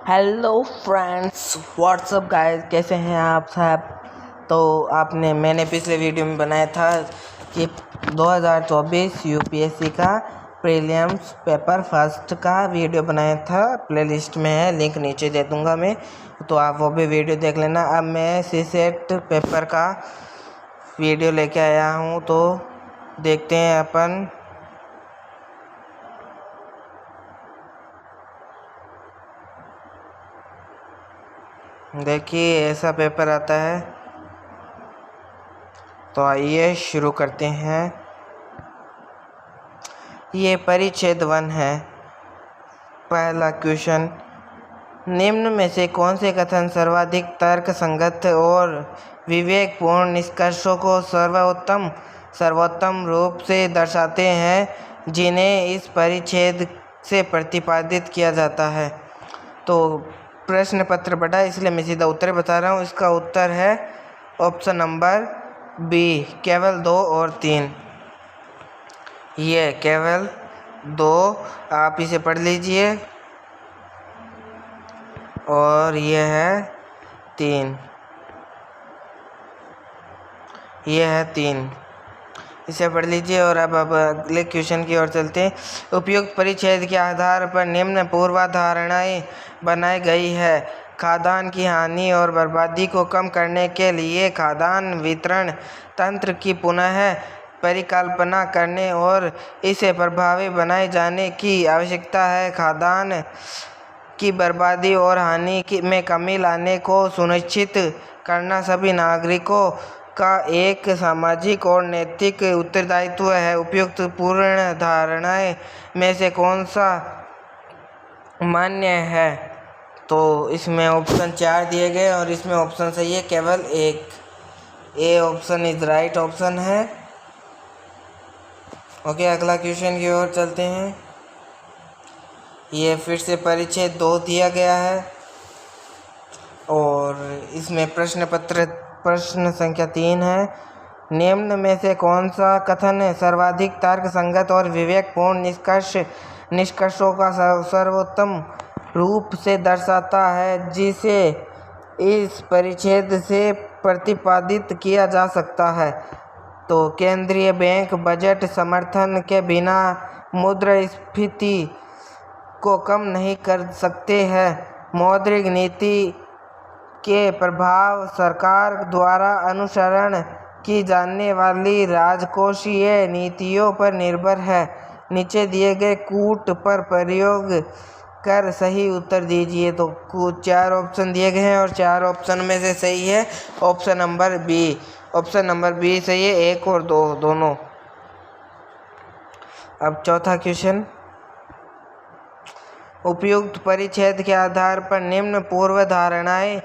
Hello friends, WhatsApp guys, कैसे हैं आप सब। तो मैंने पिछले वीडियो में बनाया था कि 2024 यूपीएससी का प्रीलिम्स पेपर फर्स्ट का वीडियो बनाया था। प्लेलिस्ट में है, लिंक नीचे दे दूंगा मैं, तो आप वो भी वीडियो देख लेना। अब मैं सीसेट पेपर का वीडियो लेके आया हूँ, तो देखते हैं अपन। देखिए ऐसा पेपर आता है। तो आइए शुरू करते हैं। ये परिच्छेद 1 है। पहला क्वेश्चन, निम्न में से कौन से कथन सर्वाधिक तर्क संगत और विवेकपूर्ण निष्कर्षों को सर्वोत्तम रूप से दर्शाते हैं जिन्हें इस परिच्छेद से प्रतिपादित किया जाता है। तो प्रश्न पत्र बड़ा, इसलिए मैं सीधा उत्तर बता रहा हूँ। इसका उत्तर है ऑप्शन नंबर बी, केवल 2 और 3। ये केवल 2, आप इसे पढ़ लीजिए, और ये है 3, ये है 3, इसे पढ़ लीजिए। और अब अगले क्वेश्चन की ओर चलते हैं। उपयुक्त परिच्छेद के आधार पर निम्न पूर्वधारणाएं बनाई गई है। खाद्यान्न की हानि और बर्बादी को कम करने के लिए खाद्यान्न वितरण तंत्र की पुनः परिकल्पना करने और इसे प्रभावी बनाए जाने की आवश्यकता है। खाद्यान्न की बर्बादी और हानि में कमी लाने को सुनिश्चित करना सभी नागरिकों का एक सामाजिक और नैतिक उत्तरदायित्व है। उपयुक्त पूर्वधारणाएं में से कौन सा मान्य है? तो इसमें ऑप्शन 4 दिए गए और इसमें ऑप्शन सही है केवल 1। A option is right option है। ओके, अगला क्वेश्चन की ओर चलते हैं। ये फिर से परिच्छेद 2 दिया गया है और इसमें प्रश्न संख्या 3 है। निम्न में से कौन सा कथन सर्वाधिक तर्क संगत और विवेकपूर्ण निष्कर्षों का सर्वोत्तम रूप से दर्शाता है जिसे इस परिच्छेद से प्रतिपादित किया जा सकता है? तो केंद्रीय बैंक बजट समर्थन के बिना मुद्रास्फीति को कम नहीं कर सकते हैं। मौद्रिक नीति के प्रभाव सरकार द्वारा अनुसरण की जाने वाली राजकोषीय नीतियों पर निर्भर है। नीचे दिए गए कूट पर प्रयोग कर सही उत्तर दीजिए। तो कुछ 4 ऑप्शन दिए गए हैं और 4 ऑप्शन में से सही है option number B. Option number B सही है, 1 और 2 दोनों। अब चौथा क्वेश्चन, उपयुक्त परिच्छेद के आधार पर निम्न पूर्वधारणाएं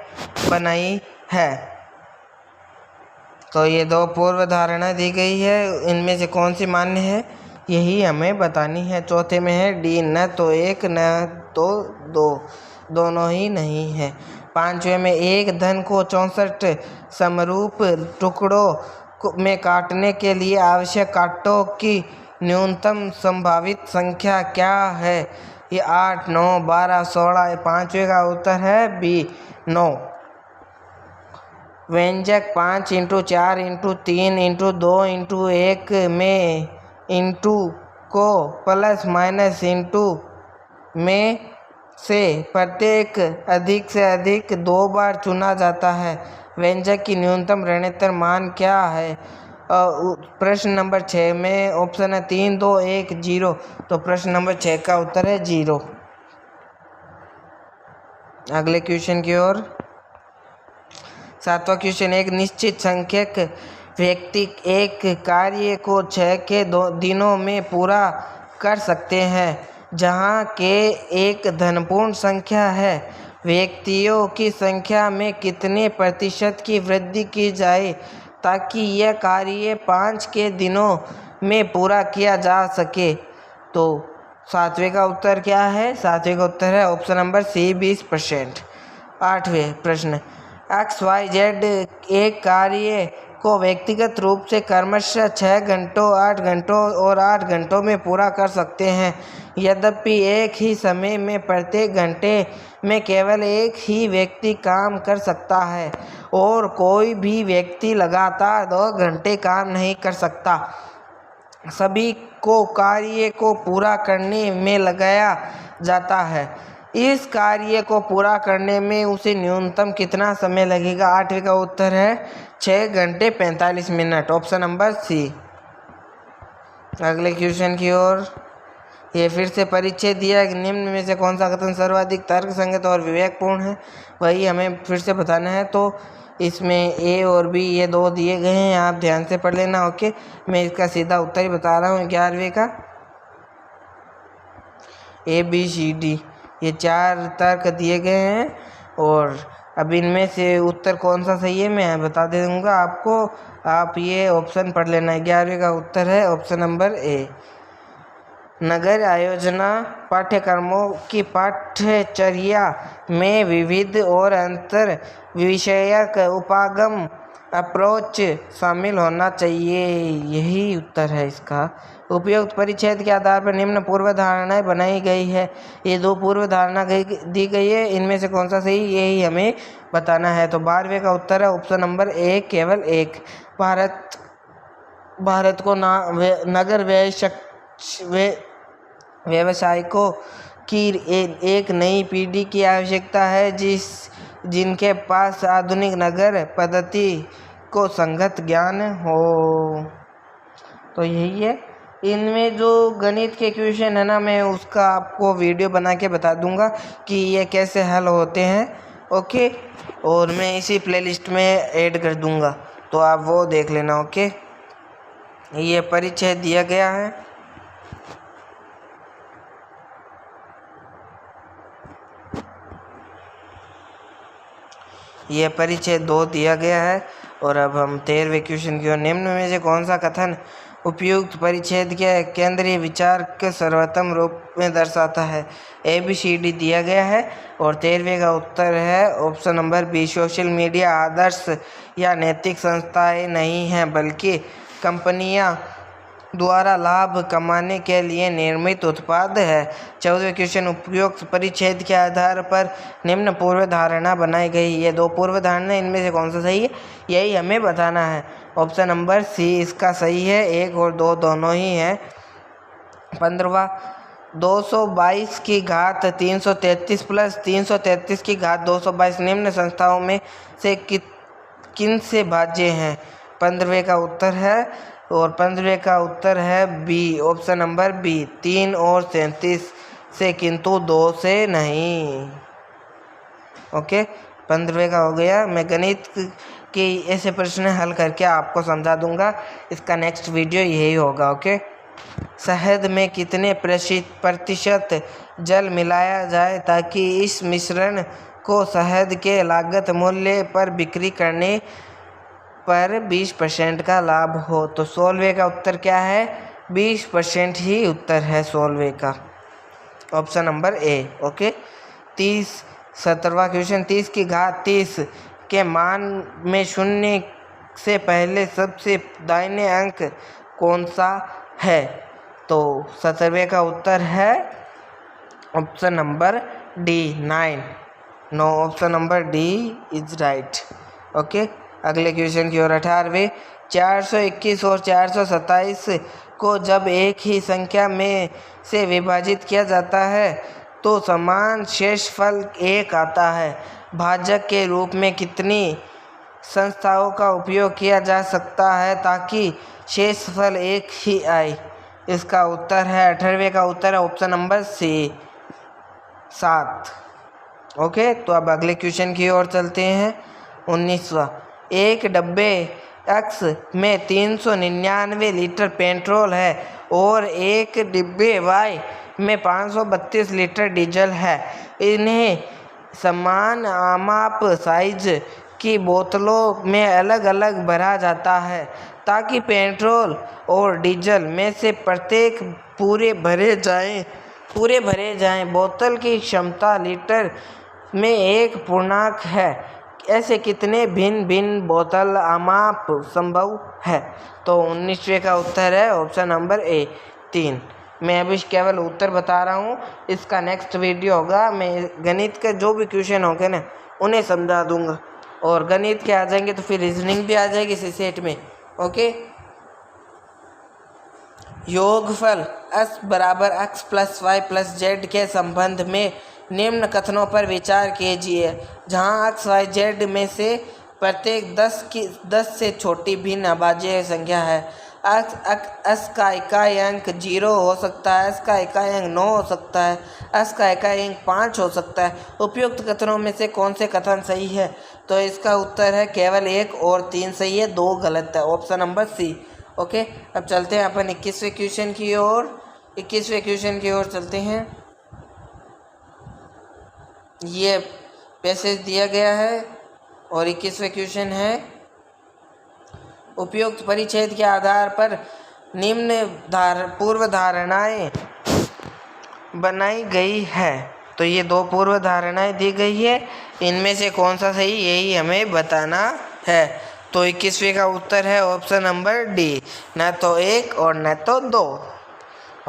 बनाई है। तो ये 2 पूर्वधारणाएं दी गई है, इनमें से कौन सी मान्य है यही हमें बतानी है। चौथे में है डी, न तो 1 न तो 2, दोनों ही नहीं है। पांचवें में एक धन को 64 समरूप टुकड़ों में काटने के लिए आवश्यक कांटों की न्यूनतम संभावित संख्या क्या है? ये 8, 9, 12, 16। पांचवे का उत्तर है बी, 9। व्यंजक 5 × 4 × 3 × 2 × 1 में इंटू को प्लस माइनस इंटू में से प्रत्येक अधिक से अधिक 2 बार चुना जाता है। व्यंजक की न्यूनतम ऋणात्मक मान क्या है? प्रश्न नंबर 6 में ऑप्शन है 3, 2, 1, 0। तो प्रश्न नंबर 6 का उत्तर है 0। अगले क्वेश्चन की ओर। 7वां क्वेश्चन, एक निश्चित संख्यक व्यक्ति एक कार्य को 6 के दिनों में पूरा कर सकते हैं, जहां के एक धनपूर्ण संख्या है। व्यक्तियों की संख्या में कितने प्रतिशत की वृद्धि की जाए ताकि यह कार्य 5 के दिनों में पूरा किया जा सके? तो 7वें का उत्तर क्या है? 7वें का उत्तर है ऑप्शन नंबर सी, 20%। 8वें प्रश्न, XYZ एक कार्य को व्यक्तिगत रूप से क्रमशः 6 घंटों, 8 घंटों और 8 घंटों में पूरा कर सकते हैं। यद्यपि एक ही समय में प्रत्येक घंटे में केवल एक ही व्यक्ति काम कर सकता है और कोई भी व्यक्ति लगातार 2 घंटे काम नहीं कर सकता। सभी को कार्य को पूरा करने में लगाया जाता है। इस कार्य को पूरा करने में उसे न्यूनतम कितना समय लगेगा? 8वें का उत्तर है 6 घंटे 45 मिनट। ऑप्शन नंबर सी। अगले क्वेश्चन की ओर। ये फिर से परिचय दिया कि निम्न में से कौन सा कथन सर्वाधिक तर्कसंगत और विवेकपूर्ण है, वही हमें फिर से बताना है। तो इसमें ए और बी ये 2 दिए गए हैं, आप ध्यान से पढ़ लेना। ओके, मैं इसका सीधा उत्तर ही बता रहा हूँ। 11वें का ABCD ये 4 तर्क दिए गए हैं और अब इनमें से उत्तर कौन सा सही है मैं बता दूंगा आपको। आप ये ऑप्शन पढ़ लेना। 11वें का उत्तर है ऑप्शन नंबर ए। नगर आयोजना पाठ्यक्रमों की पाठ्यचर्या में विविध और अंतर विषयक उपागम अप्रोच शामिल होना चाहिए, यही उत्तर है इसका। उपयुक्त परिच्छेद के आधार पर निम्न पूर्व धारणाएं बनाई गई है। ये 2 पूर्व धारणा दी गई है, इनमें से कौन सा सही यही हमें बताना है। तो 12वें का उत्तर है ऑप्शन नंबर ए केवल 1। भारत को नगर व्यवसायिकों की एक नई पीढ़ी की आवश्यकता है जिनके पास आधुनिक नगर पद्धति को संगत ज्ञान हो। तो यही है। इनमें जो गणित के क्वेश्चन है ना, मैं उसका आपको वीडियो बना के बता दूंगा कि ये कैसे हल होते हैं। ओके, और मैं इसी प्लेलिस्ट में ऐड कर दूंगा, तो आप वो देख लेना। ओके, ये परिचय दिया गया है। ये परिचय 2 दिया गया है। और अब हम 13वें क्वेश्चन की ओर। निम्न में से कौन सा कथन उपयुक्त परिच्छेद के केंद्रीय विचार के सर्वोत्तम रूप में दर्शाता है? ABCD दिया गया है और 13वें का उत्तर है option number B. Social media आदर्श या नैतिक संस्थाएं नहीं हैं, बल्कि कंपनियां द्वारा लाभ कमाने के लिए निर्मित उत्पाद है। 14वें क्वेश्चन। उपयुक्त परिच्छेद के आधार पर निम्न पूर्व धारणा बनाई गई। ये 2 पूर्व धारणा, इनमें से कौन सा सही है यही हमें बताना है। ऑप्शन नंबर सी इसका सही है। 1 और 2 दोनों ही हैं। 15वां 222 की घात 333 प्लस 333 की घात 222 निम्न संस्थाओं में से किन से भाज्य हैं? 15वें का उत्तर है और 15वें का उत्तर है बी, ऑप्शन नंबर बी। 3 और 37 से, किंतु 2 से नहीं। ओके, 15वें का हो गया। मैं गणित के ऐसे प्रश्न हल करके आपको समझा दूंगा। इसका नेक्स्ट वीडियो यही होगा। ओके, शहद में कितने प्रतिशत जल मिलाया जाए ताकि इस मिश्रण को शहद के लागत मूल्य पर बिक्री करने पर 20% का लाभ हो? तो 16वें का उत्तर क्या है? 20% ही उत्तर है 16वें का, ऑप्शन नंबर ए। ओके, 17वां क्वेश्चन। 30 की घात 30 के मान में शून्य से पहले सबसे दाहिने अंक कौन सा है? तो 17वें का उत्तर है option number D 9। No, option number D is right. Okay, अगले क्वेश्चन की ओर। 18वें 421 और 427 को जब एक ही संख्या में से विभाजित किया जाता है तो समान शेषफल 1 आता है। भाजक के रूप में कितनी संस्थाओं का उपयोग किया जा सकता है ताकि शेषफल 1 ही आए? इसका उत्तर है 18वें का उत्तर है ऑप्शन नंबर सी 7। ओके, तो अब अगले क्वेश्चन की ओर चलते हैं। 19वां। एक डब्बे एक्स में 399 लीटर पेट्रोल है और एक डिब्बे वाई में 532 लीटर डीजल है। इन्हें समान आमाप साइज की बोतलों में अलग अलग भरा जाता है ताकि पेट्रोल और डीजल में से प्रत्येक पूरे भरे जाएं। बोतल की क्षमता लीटर में 1 पूर्णांक है। ऐसे कितने भिन्न भिन्न बोतल आमाप संभव है? तो 19वें का उत्तर है ऑप्शन नंबर ए 3। मैं अभी केवल उत्तर बता रहा हूँ। इसका नेक्स्ट वीडियो होगा, मैं गणित के जो भी क्वेश्चन होंगे ना उन्हें समझा दूंगा, और गणित के आ जाएंगे तो फिर रीजनिंग भी आ जाएगी इसी सेट में। ओके, योगफल s बराबर x plus y plus z के संबंध में निम्न कथनों पर विचार कीजिए। जहाँ x y z में से प्रत्येक 10 से छोटी भिन्न अभाज्य संख्या है। s का इकाई अंक 0 हो सकता है, s का इकाई अंक 9 हो सकता है, s का इकाई अंक 5 हो सकता है। उपयुक्त कथनों में से कौन से कथन सही है? तो इसका उत्तर है केवल 1 और 3 सही है, 2 गलत है, ऑप्शन नंबर सी। ओके, अब चलते हैं अपन 21वें क्वेश्चन की ओर। 21वें क्वेश्चन की ओर चलते हैं। ये पैसेज दिया गया है और 21वें क्वेश्चन है, उपयुक्त परिच्छेद के आधार पर निम्न पूर्व धारणाएं बनाई गई है। तो ये 2 पूर्व धारणाएं दी गई है, इनमें से कौन सा सही यही हमें बताना है। तो 21वें का उत्तर है ऑप्शन नंबर डी, न तो 1 और न तो 2।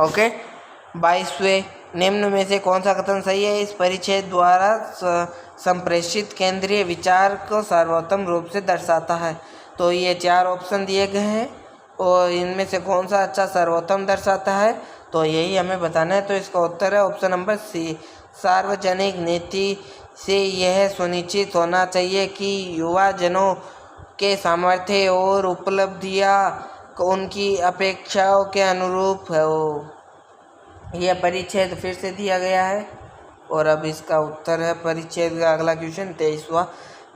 ओके, 22वें, निम्न में से कौन सा कथन सही है? इस परिच्छेद द्वारा संप्रेषित केंद्रीय विचार को सर्वोत्तम रूप से दर्शाता है। तो ये 4 ऑप्शन दिए गए हैं और इनमें से कौन सा अच्छा सर्वोत्तम दर्शाता है, तो यही हमें बताना है। तो इसका उत्तर है ऑप्शन नंबर सी। सार्वजनिक नीति से यह सुनिश्चित होना चाहिए कि युवा जनों के सामर्थ्य और उपलब्धियां उनकी अपेक्षाओं के अनुरूप हो। यह परिच्छेद फिर से दिया गया है और अब इसका उत्तर है परिच्छेद का अगला क्वेश्चन 23वां।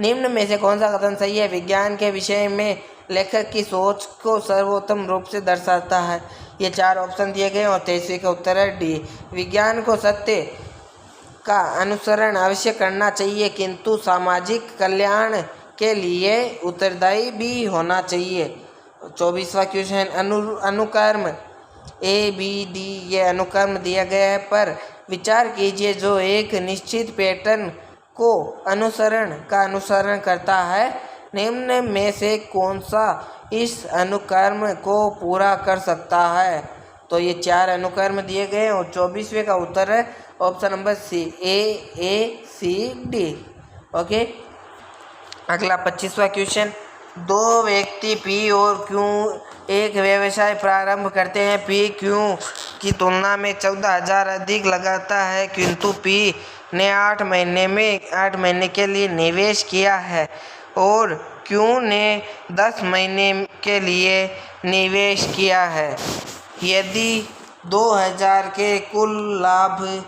निम्न में से कौन सा कथन सही है? विज्ञान के विषय में लेखक की सोच को सर्वोत्तम रूप से दर्शाता है। ये 4 ऑप्शन दिए गए और 23वें का उत्तर है डी। विज्ञान को सत्य का अनुसरण अवश्य करना चाहिए, किंतु सामाजिक कल्याण के लिए उत्तरदायी भी होना चाहिए। 24वां क्वेश्चन, अनुकर्म ए बी डी ये अनुकर्म दिया गया है, पर विचार कीजिए जो एक निश्चित पैटर्न को अनुसरण करता है। निम्न में से कौन सा इस अनुकर्म को पूरा कर सकता है? तो ये 4 अनुकर्म दिए गए और 24वें का उत्तर है ऑप्शन नंबर सी, ए सी डी। ओके, अगला 25वां क्वेश्चन, 2 व्यक्ति पी और क्यू एक व्यवसाय प्रारंभ करते हैं। पी क्यू की तुलना में 14,000 अधिक लगाता है, किंतु पी ने 8 महीने के लिए निवेश किया है और क्यू ने 10 महीने के लिए निवेश किया है। यदि 2,000 के कुल लाभ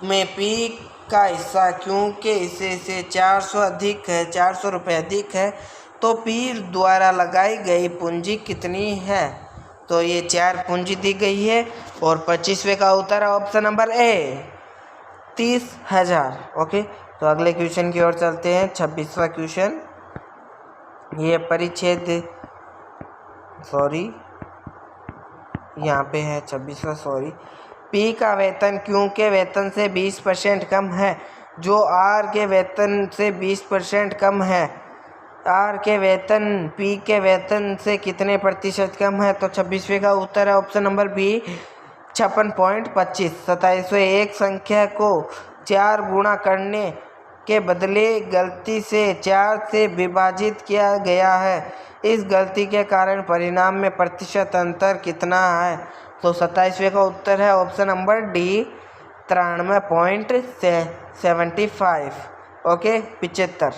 में पी का हिस्सा क्यू के हिस्से से 400 रुपये अधिक है, तो पी द्वारा लगाई गई पूंजी कितनी है? तो ये 4 पूंजी दी गई है और 25वें का उत्तर है ऑप्शन नंबर ए, 30,000। ओके, तो अगले क्वेश्चन की ओर चलते हैं। 26वां क्वेश्चन, ये परिच्छेद यहाँ पे है 26वां पी का वेतन क्यू के वेतन से 20% कम है, जो आर के वेतन से 20% कम है। आर के वेतन पी के वेतन से कितने प्रतिशत कम है? तो 26वें का उत्तर है ऑप्शन नंबर बी, 56.25। 27वें, एक संख्या को 4 गुणा करने के बदले गलती से 4 से विभाजित किया गया है। इस गलती के कारण परिणाम में प्रतिशत अंतर कितना है? तो 27वें का उत्तर है ऑप्शन नंबर डी, 93.75। ओके, 75।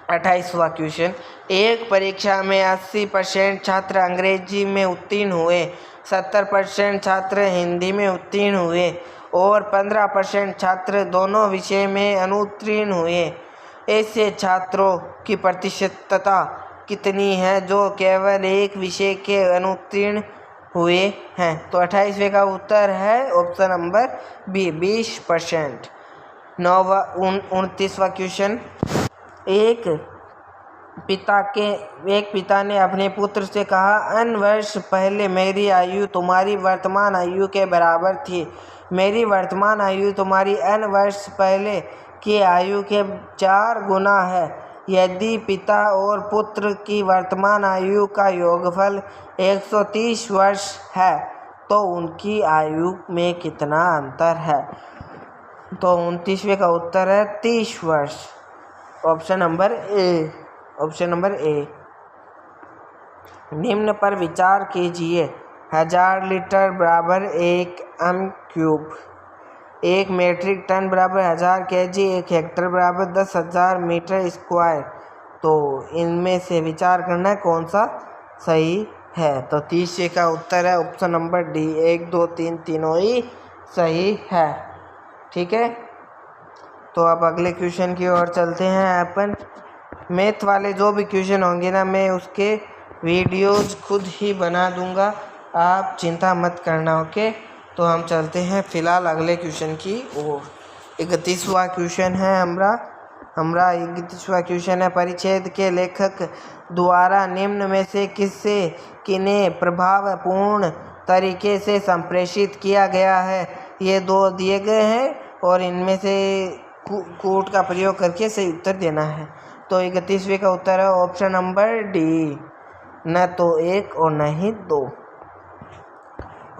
28वां क्वेश्चन, एक परीक्षा में 80% छात्र अंग्रेजी में उत्तीर्ण हुए, 70% छात्र हिंदी में उत्तीर्ण हुए और 15% छात्र दोनों विषय में अनुत्तीर्ण हुए। ऐसे छात्रों की प्रतिशतता कितनी है जो केवल एक विषय के अनुत्तीर्ण हुए हैं? तो 28वें का उत्तर है ऑप्शन नंबर बी, 20%। 29वां क्वेश्चन, एक पिता ने अपने पुत्र से कहा, N वर्ष पहले मेरी आयु तुम्हारी वर्तमान आयु के बराबर थी। मेरी वर्तमान आयु तुम्हारी N वर्ष पहले की आयु के 4 गुना है। यदि पिता और पुत्र की वर्तमान आयु का योगफल 130 वर्ष है, तो उनकी आयु में कितना अंतर है? तो 29वें का उत्तर है 30 वर्ष। ऑप्शन नंबर ए। निम्न पर विचार कीजिए। 1000 लीटर बराबर 1 m³ 1 मीट्रिक टन बराबर 1000 kg 1 हेक्टर बराबर 10,000 मीटर स्क्वायर। तो इनमें से विचार करना है कौन सा सही है। तो 30 का उत्तर है ऑप्शन नंबर डी। 1 2 3 तीनों ही सही है। ठीक है, तो अब अगले क्वेश्चन की ओर चलते हैं अपन। मैथ वाले जो भी क्वेश्चन होंगे ना, मैं उसके वीडियोज खुद ही बना दूंगा, आप चिंता मत करना। ओके, तो हम चलते हैं फिलहाल अगले क्वेश्चन की ओर। 31वां क्वेश्चन है हमारा 31वां क्वेश्चन है, परिच्छेद के लेखक द्वारा निम्न में से किन्हें प्रभावपूर्ण तरीके से संप्रेषित किया गया है। ये दो दिए गए हैं और इनमें से कूट का प्रयोग करके सही उत्तर देना है। तो 31वें का उत्तर है ऑप्शन नंबर डी, न तो 1 और न ही 2।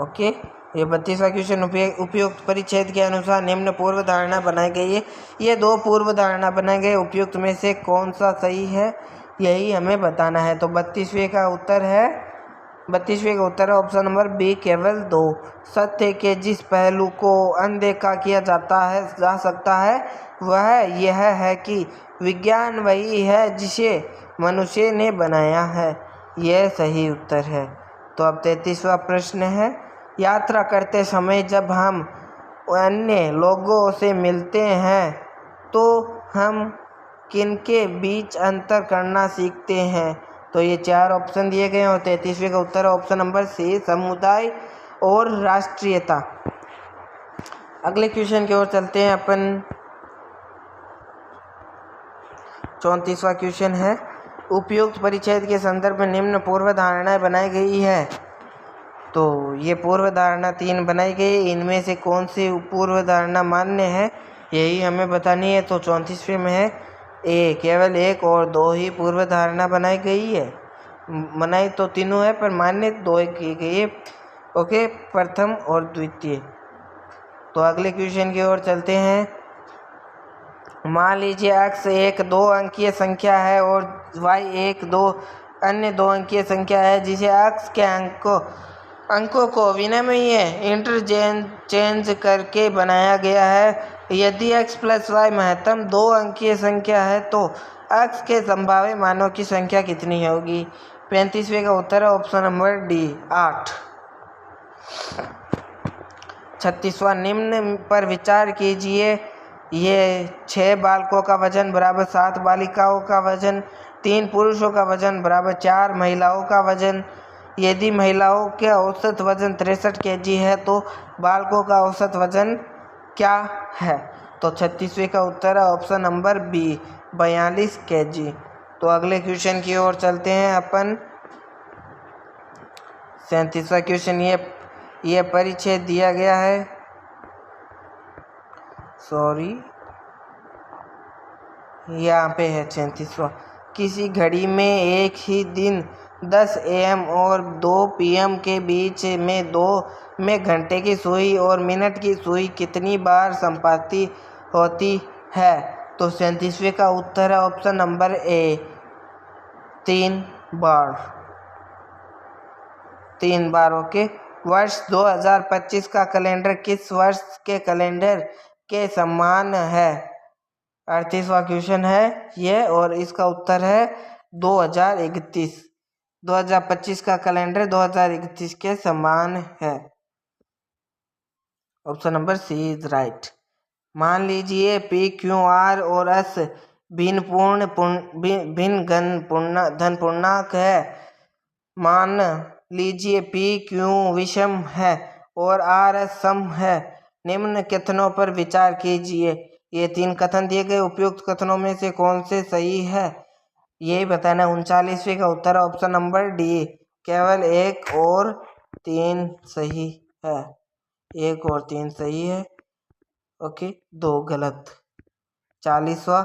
ओके, ये 32वां क्वेश्चन उपयुक्त परिच्छेद के अनुसार निम्न पूर्व धारणा बनाई गई है। ये 2 पूर्व धारणा बनाई गई, उपयुक्त में से कौन सा सही है यही हमें बताना है। तो 32वें का उत्तर है ऑप्शन नंबर बी, केवल 2। सत्य के जिस पहलू को अनदेखा किया जा सकता है वह यह है कि विज्ञान वही है जिसे मनुष्य ने बनाया है। यह सही उत्तर है। तो अब 33वां प्रश्न है, यात्रा करते समय जब हम अन्य लोगों से मिलते हैं तो हम किनके बीच अंतर करना सीखते हैं। तो ये 4 ऑप्शन दिए गए हैं और 33वें का उत्तर है ऑप्शन नंबर सी, समुदाय और राष्ट्रीयता। अगले क्वेश्चन की ओर चलते हैं अपन। 34वां क्वेश्चन है, उपयुक्त परिच्छेद के संदर्भ में निम्न पूर्व धारणाएं बनाई गई है। तो ये पूर्व धारणा 3 बनाई गई, इनमें से कौन सी पूर्व धारणा मान्य है यही हमें बतानी है। तो 34वें में है ए, केवल 1 और 2 ही पूर्व धारणा बनाई गई है। बनाई तो तीनों है पर मान्य 2 की गई है। ओके, प्रथम और द्वितीय। तो अगले क्वेश्चन की ओर चलते हैं। मान लीजिए x एक 2 अंकीय संख्या है और y एक 2 अन्य 2 अंकीय संख्या है जिसे x के अंकों को विनिमय इंटरचेंज करके बनाया गया है। यदि x प्लस y महत्तम 2 अंकीय संख्या है तो x के संभाव्य मानों की संख्या कितनी होगी। 35वें का उत्तर है ऑप्शन नंबर डी, 8। 36वां, निम्न पर विचार कीजिए। ये 6 बालकों का वजन बराबर 7 बालिकाओं का वजन, 3 पुरुषों का वजन बराबर 4 महिलाओं का वजन। यदि महिलाओं का औसत वजन 63 kg है तो बालकों का औसत वजन क्या है। तो 36वें का उत्तर है ऑप्शन नंबर बी, 42 kg। तो अगले क्वेश्चन की ओर चलते हैं अपन। 37वां क्वेश्चन, ये परिच्छेद दिया गया है। सॉरी, यहाँ पे है 37वां। किसी घड़ी में एक ही दिन 10 AM और 2 PM के बीच में 2 में घंटे की सुई और मिनट की सुई कितनी बार संपाती होती है। तो 37वें का उत्तर है ऑप्शन नंबर ए, 3 बार। 3 बार। ओके, वर्ष 2025 का कैलेंडर किस वर्ष के कैलेंडर के समान है। 38वां क्वेश्चन है ये और इसका उत्तर है 2031। 2025 का कैलेंडर 2031 के समान है। Option number C is right. मान लीजिए P, Q, R और S भिन्न धन पूर्णांक है। मान लीजिए P, Q विषम है और R, S सम है। निम्न कथनों पर विचार कीजिए। ये 3 कथन दिए गए, उपयुक्त कथनों में से कौन से सही है यही बताना। 39वें का उत्तर है ऑप्शन नंबर डी, केवल 1 और 3 सही है। 1 और 3 सही है। ओके, 2 गलत। 40वां,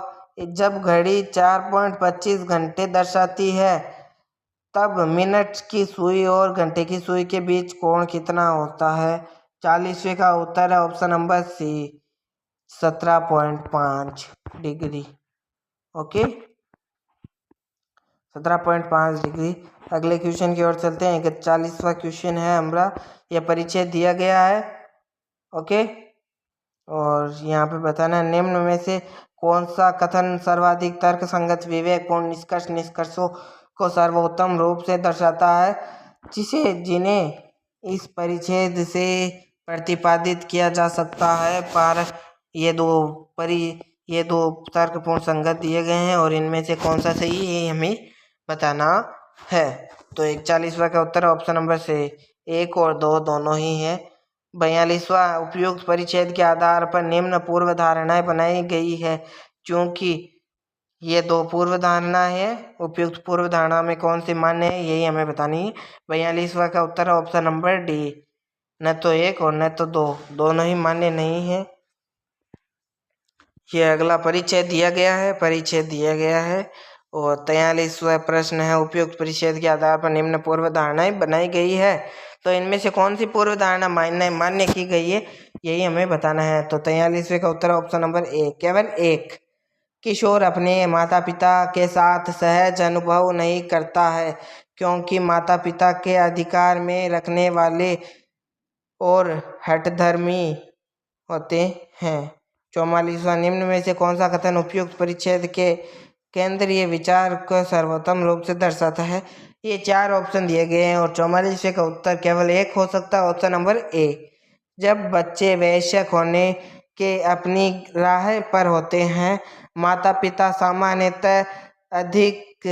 जब घड़ी 4.25 घंटे दर्शाती है तब मिनट की सुई और घंटे की सुई के बीच कोण कितना होता है? 40वें का उत्तर है option number C, 17.5 degree. Okay, 17.5 degree. अगले क्वेश्चन की ओर चलते हैं। 41वां क्वेश्चन है हमारा, यह परिचय दिया गया है। ओके, और यहाँ पे बताना है निम्न में से कौन सा कथन सर्वाधिक तर्क संगत विवेकपूर्ण निष्कर्षों को सर्वोत्तम रूप से दर्शाता है, जिन्हें इस परिच्छेद से प्रतिपादित किया जा सकता है। पर ये दो तर्कपूर्ण संगत दिए गए हैं और इनमें से कौन सा सही है हमें बताना है। तो 41वां का उत्तर ऑप्शन नंबर से 1 और 2 दोनों ही है। 42वां, उपयुक्त परिच्छेद के आधार पर निम्न पूर्व धारणाएं बनाई गई है। क्योंकि ये 2 पूर्व धारणा है, उपयुक्त पूर्व धारणा में कौन सी मान्य है यही हमें बतानी है। 42वां का उत्तर है ऑप्शन नंबर डी, न तो 1 और न तो 2 दोनों ही मान्य नहीं है। ये अगला परिचय दिया गया है। और 43वां प्रश्न है, उपयुक्त परिच्छेद के आधार पर निम्न पूर्व धारणाएं बनाई गई है। तो इनमें से कौन सी पूर्व धारणा मान्य की गई है यही हमें बताना है। तो 43वें का उत्तर ऑप्शन नंबर ए, केवल 1। किशोर अपने माता पिता के साथ सहज अनुभव नहीं करता है, क्योंकि माता पिता के अधिकार में रखने वाले और हठधर्मी होते हैं। 44वां, निम्न में से कौन सा कथन उपयुक्त परिच्छेद के केंद्रीय विचार को सर्वोत्तम रूप से दर्शाता है? ये 4 ऑप्शन दिए गए हैं और 44वें का उत्तर केवल 1 हो सकता है, ऑप्शन नंबर ए। जब बच्चे वयस्क होने के अपनी राह पर होते हैं, माता पिता सामान्यतः अधिक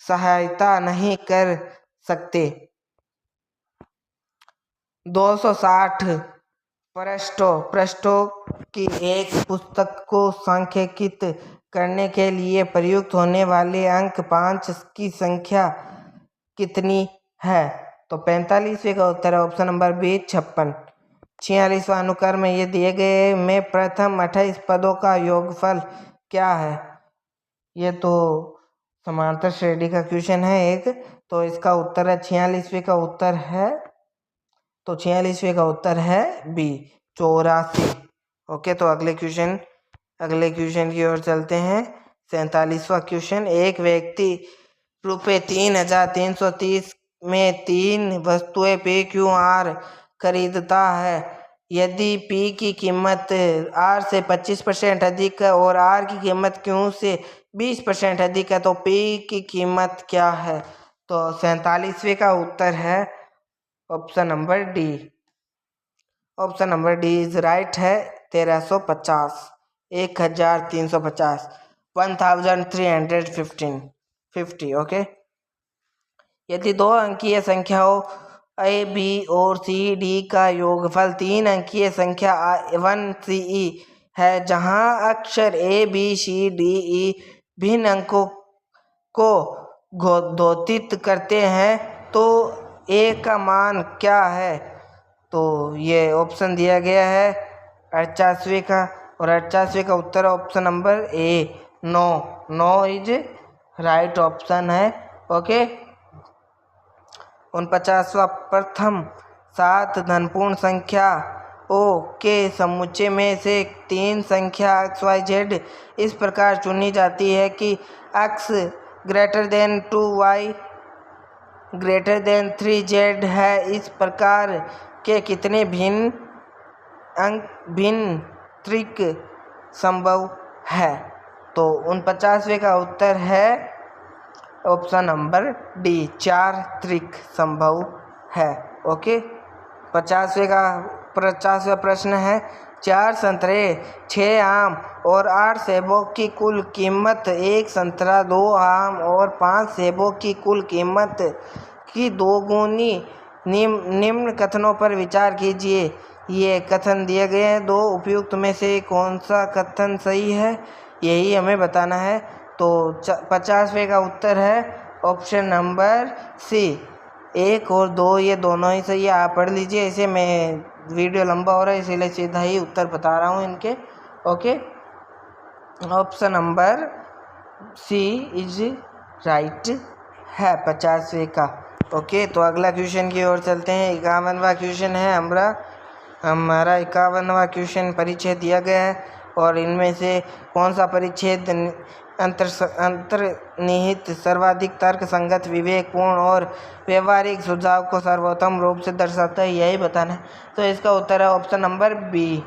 सहायता नहीं कर सकते। 260 पृष्ठों की एक पुस्तक को सांख्यिकीत करने के लिए प्रयुक्त होने वाले अंक 5 की संख्या कितनी है? तो 45वें का उत्तर है ऑप्शन नंबर बी, 56। 46वां अनुक्रम में ये दिए गए में प्रथम 28 पदों का योगफल क्या है? ये तो समांतर श्रेणी का क्वेश्चन है एक, तो इसका उत्तर है 46वें का उत्तर है, तो 46वें का उत्तर है बी, 84। ओके, तो अगले क्वेश्चन की ओर चलते हैं। 47वां क्वेश्चन, एक व्यक्ति रुपये 3,330 में 3 वस्तुएं PQR खरीदता है। यदि P की कीमत R से 25% अधिक है और R की कीमत Q से 20% अधिक है, तो P की कीमत क्या है? तो 47वें का उत्तर है option number D. Option number D is right है, 1350, 1350, 1350। ओके, यदि 2 अंकीय संख्याओं ए बी और सी डी का योगफल 3 अंकीय संख्या 1CE है, जहां अक्षर A B C D E भिन्न अंकों को घोषित करते हैं, तो ए का मान क्या है? तो ये ऑप्शन दिया गया है 88वें का, और 88वें का उत्तर option number A, 9 is right option है। ओके, 49वां, प्रथम 7 धनपूर्ण संख्या ओ के समुच्चय में से 3 संख्या XYZ इस प्रकार चुनी जाती है कि x > 2, y > 3z है। इस प्रकार के कितने भिन्न त्रिक संभव है? तो 49वें का उत्तर है ऑप्शन नंबर डी, 4 त्रिक संभव है। ओके, 50वां प्रश्न है, 4 संतरे, 6 आम और 8 सेबों की कुल कीमत 1 संतरा, 2 आम और 5 सेबों की कुल कीमत की दोगुनी। निम्न कथनों पर विचार कीजिए। ये कथन दिए गए हैं, 2 उपयुक्त में से कौन सा कथन सही है यही हमें बताना है। तो 50वें का उत्तर है ऑप्शन नंबर सी, 1 और 2 ये दोनों ही सही है। आप पढ़ लीजिए इसे, मैं वीडियो लंबा हो रहा है इसीलिए सीधा ही उत्तर बता रहा हूँ इनके। Okay, option number C is right है 50वें का। ओके, तो अगला क्वेश्चन की ओर चलते हैं। 51वां क्वेश्चन है हमारा 51वां क्वेश्चन परिच्छेद दिया गया है और इनमें से कौन सा परिच्छेद अंतर्निहित सर्वाधिक तर्क संगत, विवेकपूर्ण और व्यवहारिक सुझाव को सर्वोत्तम रूप से दर्शाता है, यही बताना है। तो इसका उत्तर है ऑप्शन नंबर बी।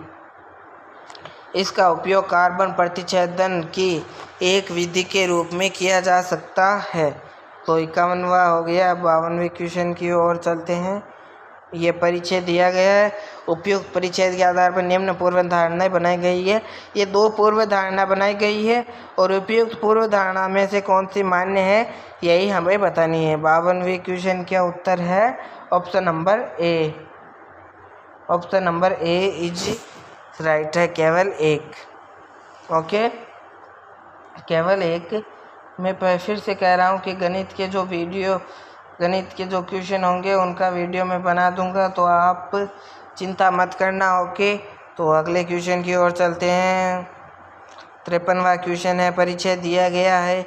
इसका उपयोग कार्बन प्रतिच्छेदन की एक विधि के रूप में किया जा सकता है। तो 51वां हो गया। 52वें क्वेश्चन की ओर चलते हैं। ये परिच्छेद दिया गया है। उपयुक्त परिच्छेद के आधार पर निम्न पूर्व धारणाएं बनाई गई है। ये 2 पूर्व धारणा बनाई गई है और उपयुक्त पूर्व धारणा में से कौन सी मान्य है, यही हमें बतानी है। 52वें क्वेश्चन का उत्तर है option number A. Option number A is right है, केवल एक। ओके, केवल एक। मैं फिर से कह रहा हूँ कि गणित के जो क्वेश्चन होंगे उनका वीडियो मैं बना दूंगा, तो आप चिंता मत करना। ओके, तो अगले क्वेश्चन की ओर चलते हैं। 53वां क्वेश्चन है। परिच्छेद दिया गया है।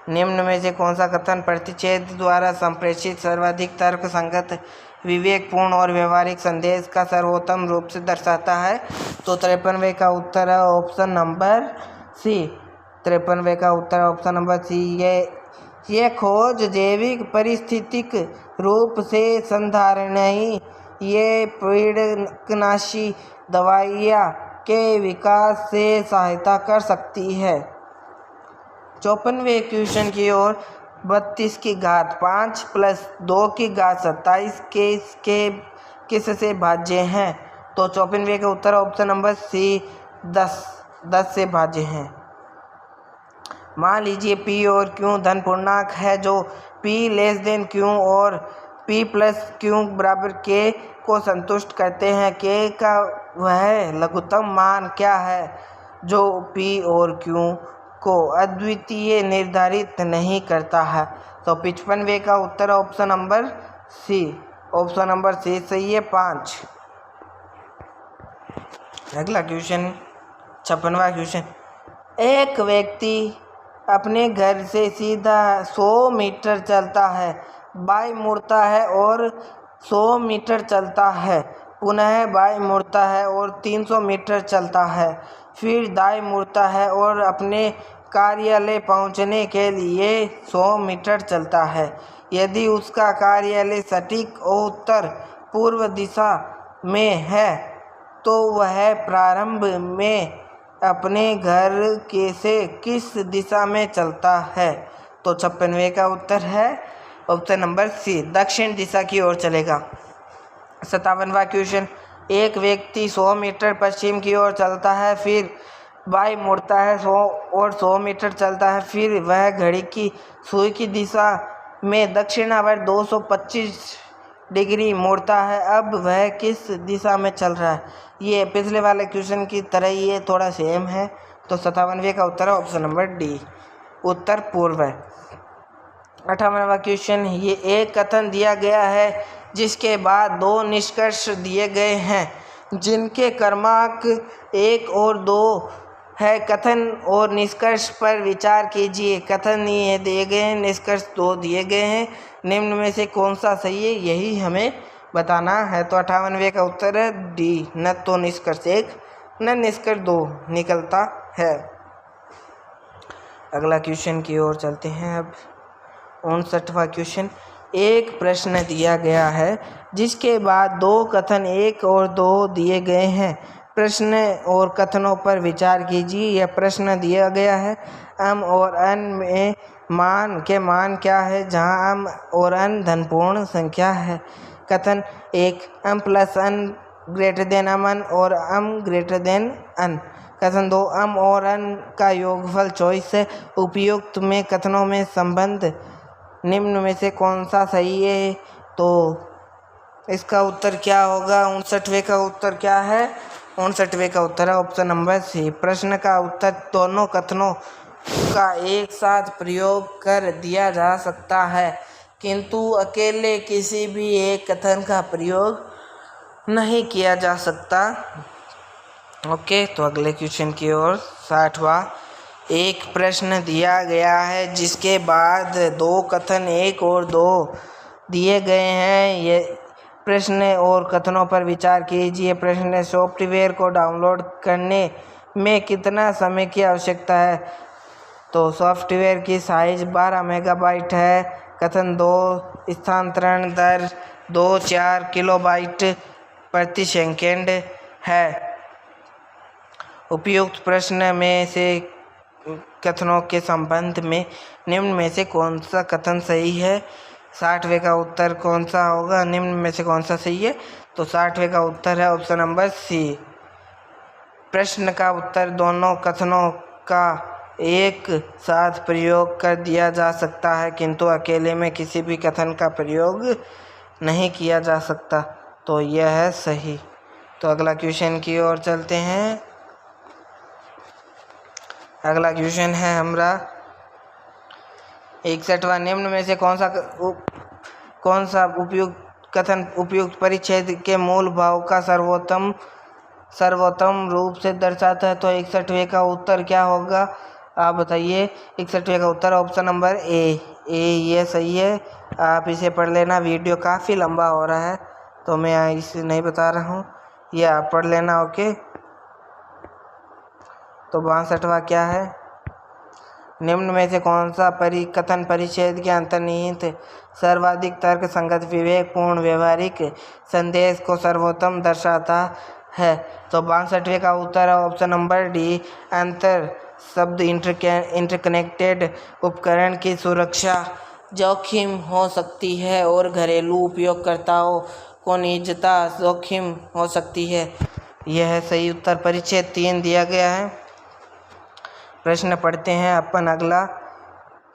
निम्न में से कौन सा कथन प्रतिच्छेद द्वारा संप्रेषित सर्वाधिक तर्क संगत, विवेकपूर्ण और व्यवहारिक संदेश का सर्वोत्तम रूप से दर्शाता है? तो 53वें का उत्तर है ऑप्शन नंबर सी। 53वें का उत्तर है ऑप्शन नंबर सी। ये खोज जैविक पारिस्थितिक रूप से संधारणीय ये पीड़कनाशी दवाइयाँ के विकास से सहायता कर सकती है। 54वें क्वेश्चन की ओर। 32 की घात 5 प्लस 2 की घात 27 के किस से भाज्य हैं? तो 54वें का उत्तर ऑप्शन नंबर सी 10 से भाज्य हैं। मान लीजिए P और Q धन पूर्णांक है जो P लेस देन Q और P प्लस Q बराबर K को संतुष्ट करते हैं। K का वह लघुत्तम मान क्या है जो P और Q को अद्वितीय निर्धारित नहीं करता है? तो 55वें का उत्तर option number C. Option number C सही है, 5। अगला क्वेश्चन 56वां क्वेश्चन। एक व्यक्ति अपने घर से सीधा 100 मीटर चलता है, बाएं मुड़ता है और 100 मीटर चलता है, पुनः बाएं मुड़ता है और 300 मीटर चलता है, फिर दाएं मुड़ता है और अपने कार्यालय पहुंचने के लिए 100 मीटर चलता है। यदि उसका कार्यालय सटीक उत्तर पूर्व दिशा में है तो वह प्रारंभ में अपने घर के से किस दिशा में चलता है? तो 56वें का उत्तर है ऑप्शन नंबर सी, दक्षिण दिशा की ओर चलेगा। 57वां क्वेश्चन। एक व्यक्ति 100 मीटर पश्चिम की ओर चलता है, फिर बाएं मुड़ता है 100 मीटर चलता है, फिर वह घड़ी की सुई की दिशा में दक्षिणावर्त 225 डिग्री मुड़ता है। अब वह किस दिशा में चल रहा है? ये पिछले वाले क्वेश्चन की तरह ही ये थोड़ा सेम है। तो 57वें का उत्तर है ऑप्शन नंबर डी, उत्तर पूर्व है। 58वां क्वेश्चन। ये एक कथन दिया गया है जिसके बाद 2 निष्कर्ष दिए गए हैं जिनके क्रमांक 1 और 2 है। कथन और निष्कर्ष पर विचार कीजिए। कथन ये दिए गए हैं, निष्कर्ष 2 दिए गए हैं। निम्न में से कौन सा सही है, यही हमें बताना है। तो 58वें का उत्तर है डी, न तो निष्कर्ष 1 न निष्कर्ष 2 निकलता है। अगला क्वेश्चन की ओर चलते हैं। अब 59वां क्वेश्चन। एक प्रश्न दिया गया है जिसके बाद 2 कथन 1 और 2 दिए गए हैं। प्रश्न और कथनों पर विचार कीजिए। यह प्रश्न दिया गया है m और n में मान क्या है जहां m और n धनपूर्ण संख्या है। कथन 1 m plus n greater than m1 और m ग्रेटर देन n। कथन 2 m और n का योगफल 24 है। उपयुक्त में कथनों में संबंध निम्न में से कौन सा सही है? तो इसका उत्तर क्या होगा? 59वें का उत्तर क्या है? 59वें का उत्तर है ऑप्शन नंबर सी। प्रश्न का उत्तर दोनों कथनों का एक साथ प्रयोग कर दिया जा सकता है, किंतु अकेले किसी भी एक कथन का प्रयोग नहीं किया जा सकता। ओके, तो अगले क्वेश्चन की ओर 60वां एक प्रश्न दिया गया है जिसके बाद दो कथन एक और दो दिए गए हैं। ये प्रश्न और कथनों पर विचार कीजिए। प्रश्न: सॉफ्टवेयर को डाउनलोड करने में कितना समय की आवश्यकता है? तो सॉफ्टवेयर की साइज 12 मेगाबाइट है। कथन 2: स्थानांतरण दर 24 किलोबाइट प्रति सेकंड है। उपयुक्त प्रश्न में से कथनों के संबंध में निम्न में से कौन सा कथन सही है? 60वें का उत्तर कौन सा होगा? निम्न में से कौन सा सही है? तो 60वें का उत्तर है ऑप्शन नंबर सी। प्रश्न का उत्तर: दोनों कथनों का एक साथ प्रयोग कर दिया जा सकता है किंतु अकेले में किसी भी कथन का प्रयोग नहीं किया जा सकता। तो यह है सही। तो अगला क्वेश्चन की ओर चलते हैं। अगला क्वेश्चन है हमारा 61वां। निम्न में से कौन सा उपयुक्त कथन उपयुक्त परिच्छेद के मूल भाव का सर्वोत्तम रूप से दर्शाता है? तो 61वें का उत्तर क्या होगा? आप बताइए। 61वें का उत्तर ऑप्शन नंबर ए ये सही है। आप इसे पढ़ लेना। वीडियो काफ़ी लंबा हो रहा है तो मैं इसे नहीं बता रहा हूँ, ये आप पढ़ लेना। ओके। तो 62वां क्या है? निम्न में से कौन सा कथन परिच्छेद के अंतर्निहित सर्वाधिक तर्क संगत विवेकपूर्ण व्यवहारिक संदेश को सर्वोत्तम दर्शाता है? तो 62वें का उत्तर है ऑप्शन नंबर डी। अंतर शब्द इंटरकनेक्टेड उपकरण की सुरक्षा जोखिम हो सकती है और घरेलू उपयोगकर्ताओं को निजता जोखिम हो सकती है। यह है सही उत्तर। परिच्छेद 3 दिया गया है। प्रश्न पढ़ते हैं अपन अगला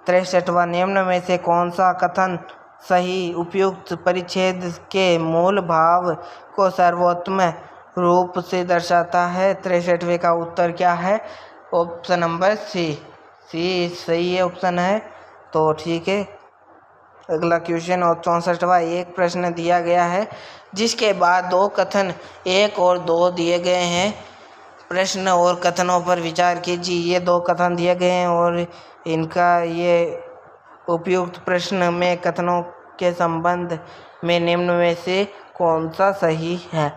63वां। निम्न में से कौन सा कथन सही उपयुक्त परिच्छेद के मूल भाव को सर्वोत्तम रूप से दर्शाता है? 63वें का उत्तर क्या है? ऑप्शन नंबर सी सही है ऑप्शन है। तो ठीक है। अगला क्वेश्चन और 64वां। एक प्रश्न दिया गया है जिसके बाद दो कथन एक और दो दिए गए हैं। प्रश्न और कथनों पर विचार कीजिए। ये दो कथन दिए गए हैं और इनका ये उपयुक्त प्रश्न में कथनों के संबंध में निम्न में से कौन सा सही है?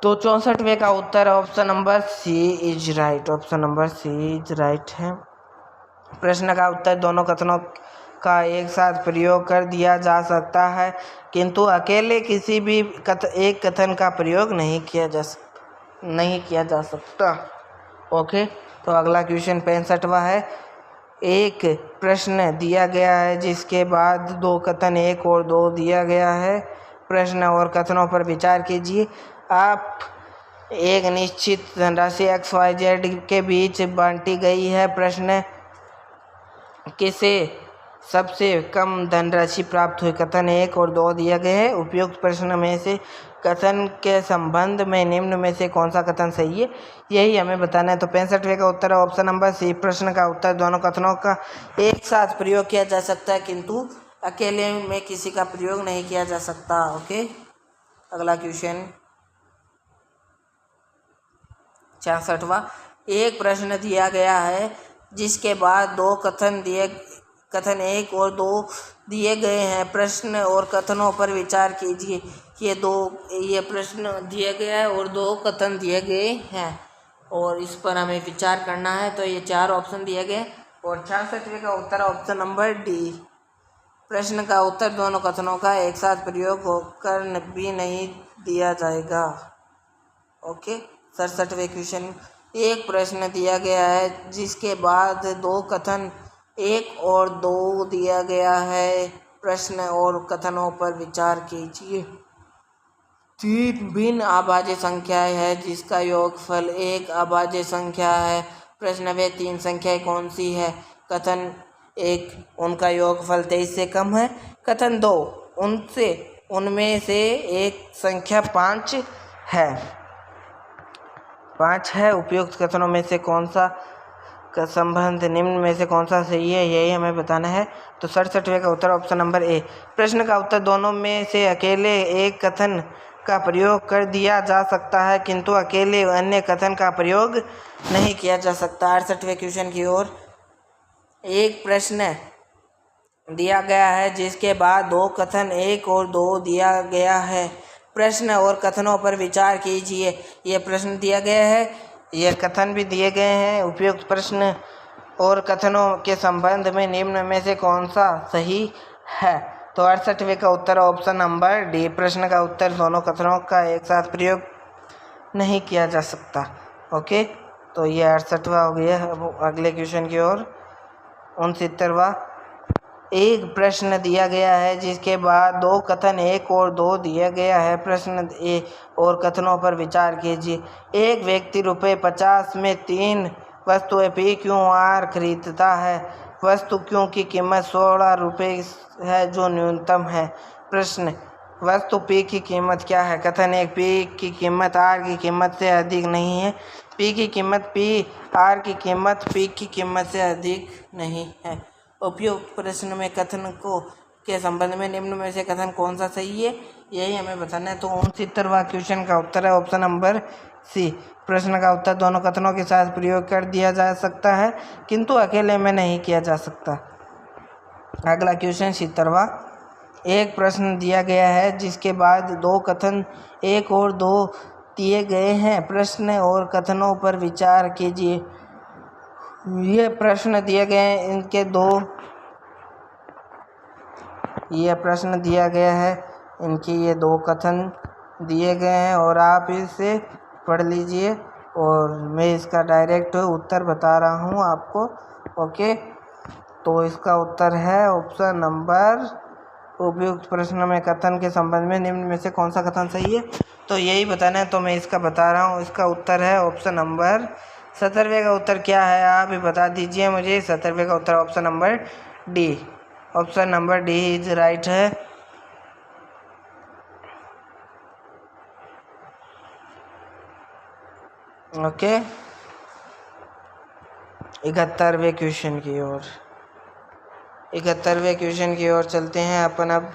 तो 64वें का उत्तर option number C is right. Option number C is right है। प्रश्न का उत्तर: दोनों कथनों का एक साथ प्रयोग कर दिया जा सकता है किंतु अकेले किसी भी एक कथन का प्रयोग नहीं किया जा सकता। ओके। तो अगला क्वेश्चन 65वां है। एक प्रश्न दिया गया है जिसके बाद दो कथन एक और दो दिया गया है। प्रश्न और कथनों पर विचार कीजिए। आप एक निश्चित धनराशि XYZ के बीच बांटी गई है। प्रश्न: किसे सबसे कम धनराशि प्राप्त हुई? कथन 1 और 2 दिए गए हैं। उपयुक्त प्रश्न में से कथन के संबंध में निम्न में से कौन सा कथन सही है, यही हमें बताना है। तो 65वें का उत्तर है ऑप्शन नंबर सी। प्रश्न का उत्तर: दोनों कथनों का एक साथ प्रयोग किया जा सकता है किंतु अकेले में किसी का प्रयोग नहीं किया जा सकता। ओके। अगला क्वेश्चन 66वां। एक प्रश्न दिया गया है जिसके बाद दो कथन 1 और 2 दिए गए हैं। प्रश्न और कथनों पर विचार कीजिए। ये प्रश्न दिया गया है और 2 कथन दिए गए हैं और इस पर हमें विचार करना है। तो ये 4 ऑप्शन दिए गए और 66वें का उत्तर ऑप्शन नंबर डी। प्रश्न का उत्तर: दोनों कथनों का एक साथ प्रयोग होकर भी नहीं दिया जाएगा। ओके। 67वें क्वेश्चन। एक प्रश्न दिया गया है जिसके बाद 2 कथन 1 और 2 दिया गया है। प्रश्न और कथनों पर विचार कीजिए। 3 भिन्न अभाज्य संख्याएं हैं जिसका योगफल एक अभाज्य संख्या है। प्रश्न: वे 3 संख्याएं कौन सी है? कथन 1: उनका योगफल 23 से कम है। कथन 2: उनमें से एक संख्या 5 है। उपयुक्त कथनों में से कौन सा का संबंध निम्न में से कौन सा सही है, यही हमें बताना है। तो 67वें का उत्तर ऑप्शन नंबर ए। प्रश्न का उत्तर: दोनों में से अकेले एक कथन का प्रयोग कर दिया जा सकता है किंतु अकेले अन्य कथन का प्रयोग नहीं किया जा सकता। 68वें क्वेश्चन की ओर। एक प्रश्न दिया गया है जिसके बाद दो कथन एक और दो दिया गया है। प्रश्न और कथनों पर विचार कीजिए। ये प्रश्न दिया गया है, ये कथन भी दिए गए हैं। उपयुक्त प्रश्न और कथनों के संबंध में निम्न में से कौन सा सही है? तो 68वें का उत्तर ऑप्शन नंबर डी। प्रश्न का उत्तर दोनों कथनों का एक साथ प्रयोग नहीं किया जा सकता। ओके, तो ये 68वां हो गया। अब अगले क्वेश्चन की ओर। 69वां। एक प्रश्न दिया गया है जिसके बाद दो कथन एक और दो दिया गया है। प्रश्न ए और कथनों पर विचार कीजिए। एक व्यक्ति ₹50 में 3 वस्तुएं PQR खरीदता है। वस्तु क्यू की कीमत ₹16 है जो न्यूनतम है। प्रश्न, वस्तु P की कीमत क्या है? कथन एक, P की कीमत R की कीमत से अधिक नहीं है। P की कीमत P R की कीमत P की कीमत से अधिक नहीं है। उपयुक्त प्रश्न में कथन को के संबंध में निम्न में से कथन कौन सा सही है, यही हमें बताना है। तो 69वां क्वेश्चन का उत्तर है ऑप्शन नंबर सी। प्रश्न का उत्तर दोनों कथनों के साथ प्रयोग कर दिया जा सकता है किंतु अकेले में नहीं किया जा सकता। अगला क्वेश्चन 70वां। एक प्रश्न दिया गया है जिसके बाद दो कथन एक और दो दिए गए हैं। प्रश्न और कथनों पर विचार कीजिए। ये प्रश्न दिए गए हैं, इनके दो ये प्रश्न दिया गया है, इनके ये दो कथन दिए गए हैं और आप इसे पढ़ लीजिए और मैं इसका डायरेक्ट उत्तर बता रहा हूँ आपको। ओके, तो इसका उत्तर है ऑप्शन नंबर। उपयुक्त प्रश्न में कथन के संबंध में निम्न में से कौन सा कथन सही है, तो यही बताना है, तो मैं इसका बता रहा हूँ। इसका उत्तर है ऑप्शन नंबर। 70वें का उत्तर क्या है आप भी बता दीजिए मुझे। 70वें का उत्तर option number D. Option number D is right है। ओके, 71वें क्वेश्चन की ओर। 71वें क्वेश्चन की ओर चलते हैं अपन। अब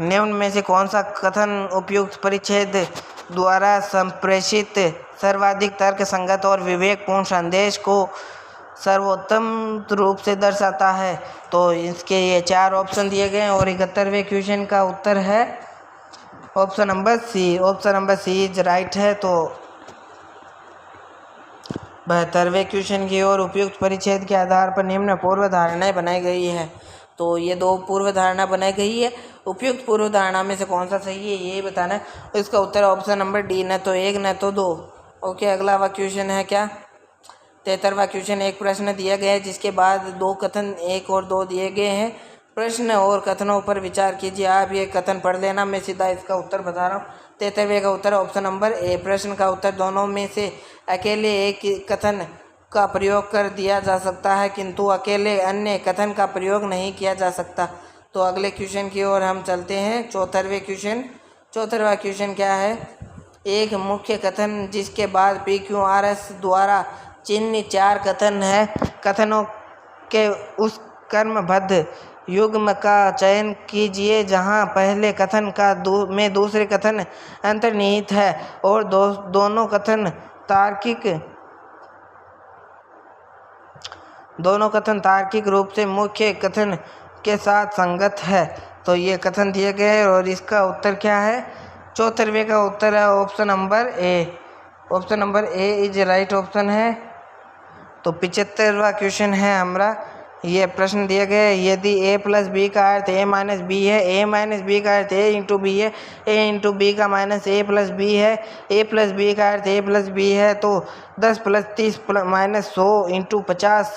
निम्न में से कौन सा कथन उपयुक्त परिच्छेद द्वारा संप्रेषित सर्वाधिक तर्क संगत और विवेकपूर्ण संदेश को सर्वोत्तम रूप से दर्शाता है? तो इसके ये 4 ऑप्शन दिए गए हैं और 71वें क्वेश्चन का उत्तर है option number C. Option number C is right है। तो 72वें क्वेश्चन की ओर। उपयुक्त परिच्छेद के आधार पर निम्न पूर्व धारणाएं बनाई गई है। तो ये 2 पूर्व धारणा बनाई गई है। उपयुक्त पूर्व धारणा में से कौन सा सही है, ये बताना है। इसका उत्तर ऑप्शन नंबर डी, न तो 1 न तो 2। ओके, अगला क्वेश्चन है क्या? 73वां क्वेश्चन। एक प्रश्न दिया गया है जिसके बाद दो कथन एक और दो दिए गए हैं। प्रश्न और कथनों पर विचार कीजिए। आप ये कथन पढ़ लेना, मैं सीधा इसका उत्तर बता रहा हूँ। 73वें का उत्तर ऑप्शन नंबर ए। प्रश्न का उत्तर दोनों में से अकेले एक कथन का प्रयोग कर दिया जा सकता है किंतु अकेले अन्य कथन का प्रयोग नहीं किया जा सकता। तो अगले क्वेश्चन की ओर हम चलते हैं। 74वें क्वेश्चन। 74वां क्वेश्चन क्या है? एक मुख्य कथन जिसके बाद PQRS द्वारा चिन्ह 4 कथन है। कथनों के उस क्रमबद्ध युग्म का चयन कीजिए जहां पहले कथन का में दूसरे कथन अंतर्निहित है और दोनों कथन तार्किक रूप से मुख्य कथन के साथ संगत है। तो ये कथन दिए गए और इसका उत्तर क्या है? 74वें का उत्तर है option number A. Option number A is right option है। तो 75वां क्वेश्चन है हमारा। ये प्रश्न दिया गया है, यदि a प्लस बी का अर्थ a माइनस बी है, a माइनस बी का अर्थ a इंटू बी है, a इंटू बी का माइनस a प्लस बी है, a प्लस बी का अर्थ a प्लस बी है, तो 10 प्लस 30 माइनस 100 इंटू 50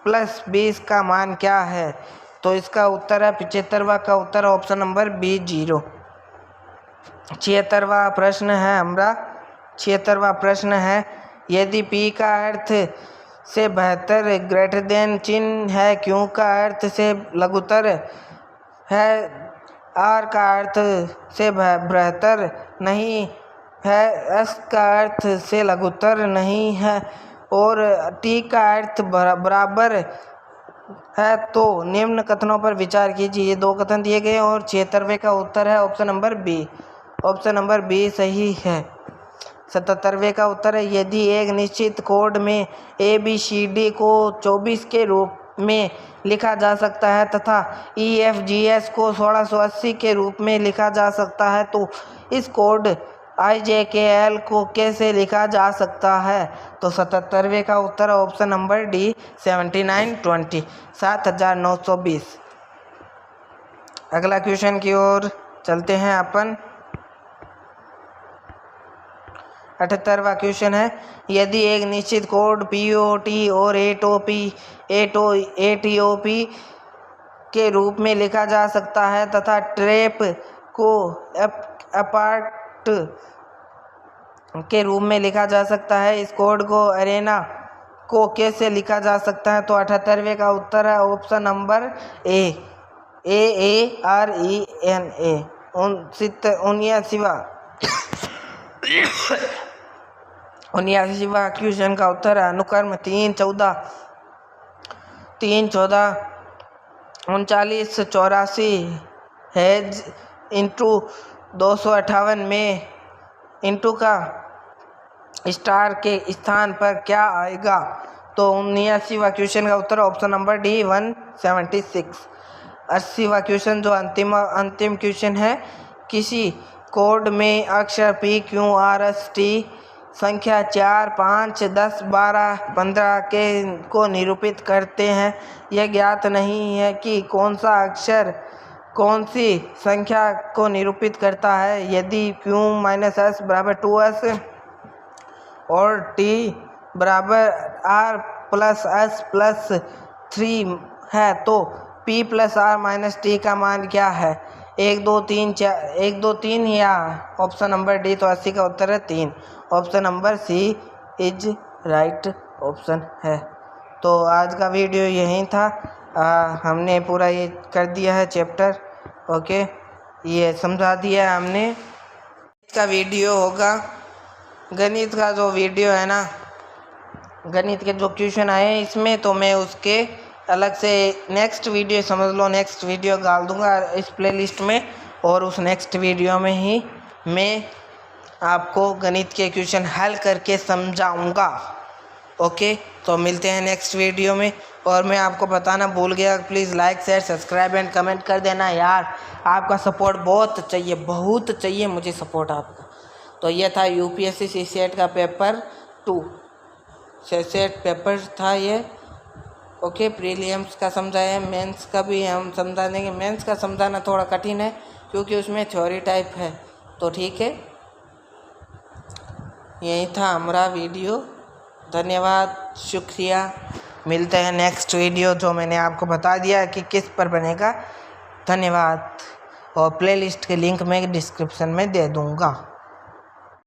प्लस 20 का मान क्या है? तो इसका उत्तर है 75वां का उत्तर ऑप्शन नंबर बी 0। 76वां प्रश्न है हमारा। 76वां प्रश्न है, यदि p का अर्थ से बेहतर ग्रेटर देन चिन्ह है, क्यू का अर्थ से लघुतर है, r का अर्थ से बेहतर नहीं है, s का अर्थ से लघुतर नहीं है और t का अर्थ बराबर है तो निम्न कथनों पर विचार कीजिए। ये 2 कथन दिए गए और 76वें का उत्तर है option number B. Option number B सही है। 77वें का उत्तर है, यदि एक निश्चित कोड में ABCD को 24 के रूप में लिखा जा सकता है तथा EFGH को 1680 के रूप में लिखा जा सकता है तो इस कोड IJKL को कैसे लिखा जा सकता है? तो 77वें का उत्तर है ऑप्शन नंबर डी 7920 7920। अगला क्वेश्चन की ओर चलते हैं अपन। 78वां क्वेश्चन है, यदि एक निश्चित कोड POT और ATOP के रूप में लिखा जा सकता है तथा ट्रैप को अपार्ट के रूप में लिखा जा सकता है, इस कोड को अरेना को कैसे लिखा जा सकता है? तो 78वें का उत्तर है ऑप्शन नंबर ए AARENA। 79वां क्वेश्चन का उत्तर है, अनुक्रम 314 3984 हैज इंटू 258 में इंटू का स्टार के स्थान पर क्या आएगा? तो 79वां क्वेश्चन का उत्तर ऑप्शन नंबर डी 176। 80वां क्वेश्चन जो अंतिम क्वेश्चन है, किसी कोड में अक्षर PQRST संख्या 4, 5, 10, 12, 15 को निरूपित करते हैं। यह ज्ञात नहीं है कि कौन सा अक्षर कौन सी संख्या को निरूपित करता है। यदि Q-S बराबर 2S और T बराबर R प्लस S प्लस 3 है तो P plus R minus T का मान क्या है? 1 2 3 या ऑप्शन नंबर डी? तो 80 का उत्तर है 3। Option number C is right option है। तो आज का वीडियो यही था। हमने पूरा ये कर दिया है चैप्टर। ओके, ये समझा दिया है हमने। इसका वीडियो होगा गणित का, जो वीडियो है ना, गणित के जो क्वेश्चन आए इसमें, तो मैं उसके अलग से नेक्स्ट वीडियो, समझ लो नेक्स्ट वीडियो डाल दूंगा इस प्लेलिस्ट में, और उस नेक्स्ट वीडियो में ही मैं आपको गणित के क्वेश्चन हल करके समझाऊंगा। ओके, तो मिलते हैं नेक्स्ट वीडियो में। और मैं आपको बताना भूल गया, please like share subscribe and comment कर देना यार। आपका सपोर्ट बहुत चाहिए मुझे सपोर्ट आपका। तो ये था UPSC CSET का पेपर 2 CSET पेपर था ये। ओके, प्रीलिम्स का समझाया, मेंस का भी हम समझा देंगे। मेंस का समझाना थोड़ा कठिन है क्योंकि उसमें थ्योरी टाइप है। तो ठीक है, यही था हमारा वीडियो। धन्यवाद, शुक्रिया। मिलते हैं नेक्स्ट वीडियो, जो मैंने आपको बता दिया कि किस पर बनेगा। धन्यवाद, और प्लेलिस्ट के लिंक मैं डिस्क्रिप्शन में दे दूँगा।